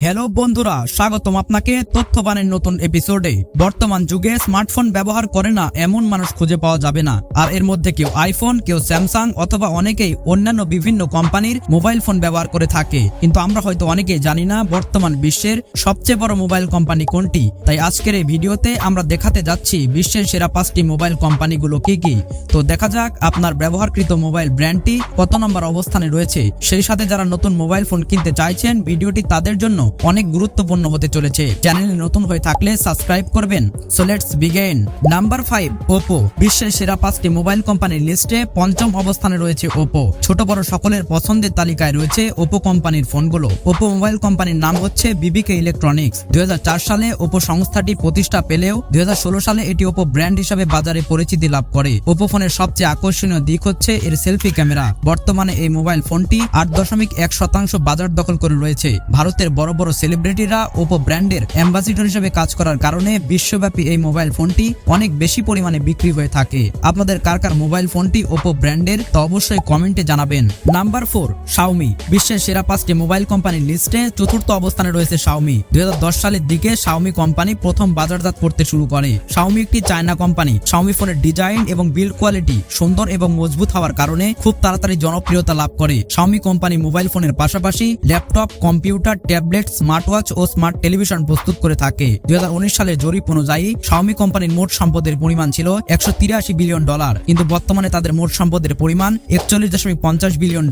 Hello বন্ধুরা, স্বাগতম আপনাকে তথ্যবানের নতুন এপিসোডে। বর্তমান যুগে স্মার্টফোন ব্যবহার করে না এমন মানুষ খুঁজে পাওয়া যাবে না। আর এর মধ্যে কেউ আইফোন, কেউ স্যামসাং অথবা অনেকেই অন্যান্য বিভিন্ন কোম্পানির মোবাইল ফোন ব্যবহার করে থাকে, কিন্তু আমরা হয়তো অনেকেই জানি না বর্তমান বিশ্বের সবচেয়ে বড় মোবাইল কোম্পানি কোনটি। তাই আজকের এই ভিডিওতে আমরা দেখাতে যাচ্ছি বিশ্বের সেরা 5টি মোবাইল কোম্পানিগুলো কি কি। তো দেখা যাক আপনার ব্যবহারকৃত মোবাইল ব্র্যান্ডটি কত নম্বর অবস্থানে রয়েছে। সেই সাথে যারা নতুন মোবাইল ফোন কিনতে চাইছেন, ভিডিওটি তাদের জন্য অনেক গুরুত্বপূর্ণ হতে চলেছে। চ্যানেলে নতুন হয়ে থাকলে সাবস্ক্রাইব করবেন। So let's begin. Number 5, Oppo. বিশ্বের সেরা 5টি মোবাইল কোম্পানির লিস্টে 5ম অবস্থানে রয়েছে ওপো। ছোট বড় সকলের পছন্দের তালিকায় রয়েছে ওপো কোম্পানির ফোনগুলো। ওপো মোবাইল কোম্পানির নাম হচ্ছে বিবিকে ইলেকট্রনিক্স। 2004 সালে ওপো সংস্থাটি প্রতিষ্ঠা পেলেও 2016 সালে এটি ওপো ব্র্যান্ড হিসাবে বাজারে পরিচিতি লাভ করে। ওপো ফোনের সবচেয়ে আকর্ষণীয় দিক হচ্ছে এর সেলফি ক্যামেরা। বর্তমানে এই মোবাইল ফোনটি 8.1% বাজার দখল করে রয়েছে। ভারতের বড় বড় সেলিব্রিটিরা ওপো ব্র্যান্ডের অ্যাম্বাসিডর হিসেবে কাজ করার কারণে বিশ্বব্যাপী এই মোবাইল ফোনটি অনেক বেশি পরিমাণে বিক্রি হয়ে থাকে। আপনাদের কার কার মোবাইল ফোনটি ওপো ব্র্যান্ডের, তা অবশ্যই কমেন্টে জানাবেন। Number 4, Xiaomi. বিশ্বের সেরা 5টি মোবাইল কোম্পানির লিস্টে 4র্থ অবস্থানে রয়েছে শাওমি। 2010 সালের দিকে শাওমি কোম্পানি প্রথম বাজারজাত করতে শুরু করে। শাওমি একটি চায়না কোম্পানি। শাওমি ফোনের ডিজাইন এবং বিল্ড কোয়ালিটি সুন্দর এবং মজবুত হওয়ার কারণে খুব তাড়াতাড়ি জনপ্রিয়তা লাভ করে। শাওমি কোম্পানি মোবাইল ফোনের পাশাপাশি laptop, computer, tablet, smart watch ও স্মার্ট টেলিভিশন প্রস্তুত করে থাকে। 2019 সালের জরিপ অনুযায়ী শাওমি কোম্পানির মোট সম্পদের পরিমাণ ছিল $183 বিলিয়ন, কিন্তু বর্তমানে তাদের মোট সম্পদের পরিমাণ $41.50 বিলিয়ন।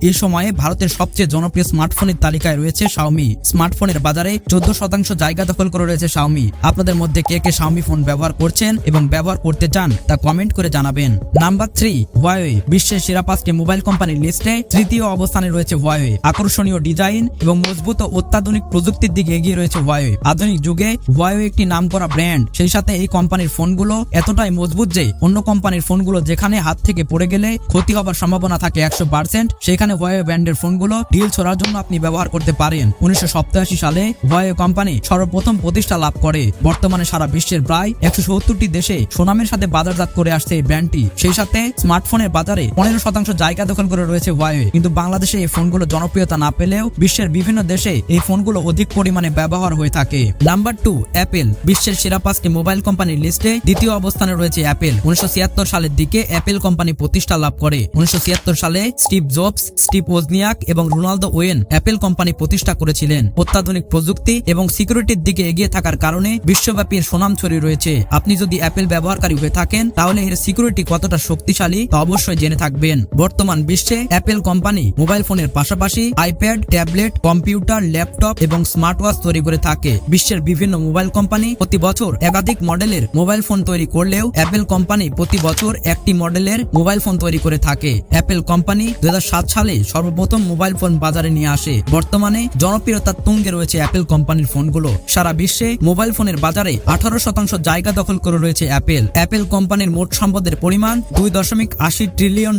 এই সময়ে ভারতের সবচেয়ে জনপ্রিয় স্মার্টফোনের তালিকায় রয়েছে শাওমি। স্মার্টফোনের বাজারে 14% জায়গা দখল করে রয়েছে শাওমি। আপনাদের মধ্যে কে কে শাওমি ফোন ব্যবহার করছেন এবং ব্যবহার করতে চান তা কমেন্ট করে জানাবেন। Number 3, Huawei. বিশ্বের সেরা 5টি মোবাইল কোম্পানির লিস্টে 3য় অবস্থানে রয়েছে হুয়াওয়ে। আকর্ষণীয় ডিজাইন এবং মজবুত ও অত্যাধুনিক প্রযুক্তির দিকে এগিয়ে রয়েছে হুয়াওয়ে। আধুনিক যুগে হুয়াওয়ে একটি নামকরা ব্র্যান্ড। সেই সাথে এই কোম্পানির ফোনগুলো এতটাই মজবুত যে অন্য কোম্পানির ফোনগুলো যেখানে হাত থেকে পড়ে গেলে ক্ষতি হবার সম্ভাবনা থাকে 100%, সেখানে হুয়াওয়ে ব্র্যান্ডের ফোনগুলো ঢিল ছোড়ার জন্য আপনি ব্যবহার করতে পারেন। 1987 সালে হুয়াওয়ে কোম্পানি সর্বপ্রথম প্রতিষ্ঠা লাভ করে। বর্তমানে সারা বিশ্বের প্রায় 170টি দেশে সুনামের সাথে বাজারজাত করে আসছে এই ব্র্যান্ডটি। সেই সাথে স্মার্টফোনের বাজারে 15% জায়গা দখল করে রয়েছে হুয়াওয়ে। কিন্তু বাংলাদেশে এই ফোনগুলো জনপ্রিয়তা না পেলেও বিশ্বের বিভিন্ন দেশে এই ফোনগুলো অধিক পরিমাণে ব্যবহার হয়ে থাকে। Number 2, Apple. বিশ্বের সেরা 5টি মোবাইল কোম্পানির লিস্টে 2য় অবস্থানে রয়েছে অ্যাপেল। 1976 সালের দিকে অ্যাপেল কোম্পানি প্রতিষ্ঠা লাভ করে। 1976 সালে স্টিভ জবস, স্টিভ ওজনিয়াক এবং রোনাল্ডো ওয়েন অ্যাপেল কোম্পানি প্রতিষ্ঠা করেছিলেন। অত্যাধুনিক প্রযুক্তি এবং সিকিউরিটির দিকে এগিয়ে থাকার কারণে বিশ্বব্যাপী সুনাম ছড়িয়ে রয়েছে। আপনি যদি অ্যাপেল ব্যবহারকারী হয়ে থাকেন তাহলে এর সিকিউরিটি কতটা শক্তিশালী তা অবশ্যই জেনে থাকবেন। বর্তমান বিশ্বে অ্যাপেল কোম্পানি মোবাইল ফোনের পাশাপাশি আইপ্যাড, ট্যাবলেট, কম্পিউটার, ল্যাপটপ এবং স্মার্ট ওয়াচ তৈরি করে থাকে। বিশ্বের বিভিন্ন মোবাইল কোম্পানি প্রতি বছর একাধিক মডেলের মোবাইল ফোন তৈরি করলেও অ্যাপেল কোম্পানি প্রতি বছর একটি মডেলের মোবাইল ফোন তৈরি করে থাকে। অ্যাপেল কোম্পানি 2007 সালে সর্বপ্রথম মোবাইল ফোন বাজারে নিয়ে আসে। বর্তমানে জনপ্রিয়তার তুঙ্গে রয়েছে অ্যাপেল কোম্পানির ফোনগুলো। সারা বিশ্বে মোবাইল ফোনের বাজারে 18% জায়গা দখল করে রয়েছে অ্যাপেল। অ্যাপেল কোম্পানির মোট সম্পদের পরিমাণ $2.80 ট্রিলিয়ন।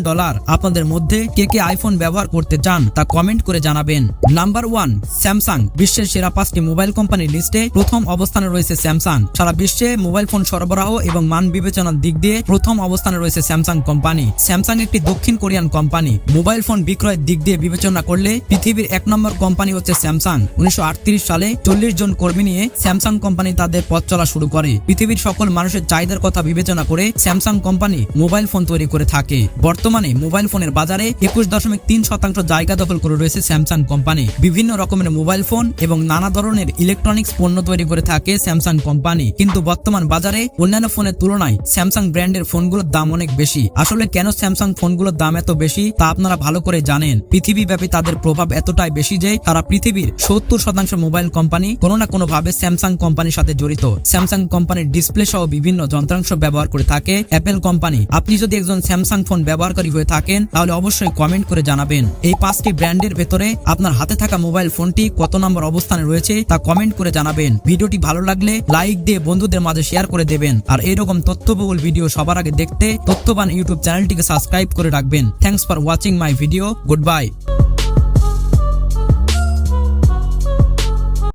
আপনাদের মধ্যে কে কে আইফোন ব্যবহার করতে চান তা কমেন্ট করে জানাবেন। Number 1, Samsung. বিশ্বের সেরা 5টি মোবাইল কোম্পানির লিস্টে প্রথম অবস্থানে রয়েছে স্যামসাং। সারা বিশ্বে মোবাইল ফোন সরবরাহ এবং মান বিবেচনার দিক দিয়ে প্রথম অবস্থানে রয়েছে স্যামসাং কোম্পানি। স্যামসাং একটি দক্ষিণ কোরিয়ান কোম্পানি। মোবাইল ফোন বিক্রয়ের দিক দিয়ে বিবেচনা করলে পৃথিবীর 1 নম্বর কোম্পানি হচ্ছে স্যামসাং। 1938 সালে 40 জন কর্মী নিয়ে স্যামসাং কোম্পানি তাদের পথ চলা শুরু করে। পৃথিবীর সকল মানুষের চাহিদার কথা বিবেচনা করে স্যামসাং কোম্পানি মোবাইল ফোন তৈরি করে থাকে। বর্তমানে মোবাইল ফোনের বাজারে 21.3% জায়গা দখল করে রয়েছে স্যামসাং কোম্পানি। বিভিন্ন রকমের মোবাইল ফোন এবং নানা ধরনের ইলেকট্রনিক্স পণ্য তৈরি করে থাকে স্যামসাং কোম্পানি। কিন্তু বর্তমান বাজারে অন্যান্য ফোনের তুলনায় স্যামসাং ব্র্যান্ডের ফোনগুলোর দাম অনেক বেশি। আসলে কেন স্যামসাং ফোনগুলোর দাম এত বেশি তা আপনারা ভালো করে জানেন। পৃথিবীব্যাপী তাদের প্রভাব এতটাই বেশি যে সারা পৃথিবীর 70% মোবাইল কোম্পানি কোনো না কোনো ভাবে স্যামসাং কোম্পানির সাথে জড়িত। স্যামসাং কোম্পানির ডিসপ্লে সহ বিভিন্ন যন্ত্রাংশ ব্যবহার করে থাকে অ্যাপেল কোম্পানি। আপনি যদি একজন স্যামসাং ফোন ব্যবহারকারী হয়ে থাকেন তাহলে অবশ্যই কমেন্ট করে জানাবেন। এই 5টি ব্র্যান্ডের ভেতরে আপনার হাতে থাকা মোবাইল ফোনটি কত নম্বর অবস্থানে রয়েছে তা কমেন্ট করে জানাবেন। ভিডিওটি ভালো লাগলে লাইক দিয়ে বন্ধুদের মাঝে শেয়ার করে দেবেন। আর এরকম তথ্যবহুল ভিডিও সবার আগে দেখতে তথ্যবান ইউটিউব চ্যানেলটিকে সাবস্ক্রাইব করে রাখবেন। Thanks for watching my video. Good bye.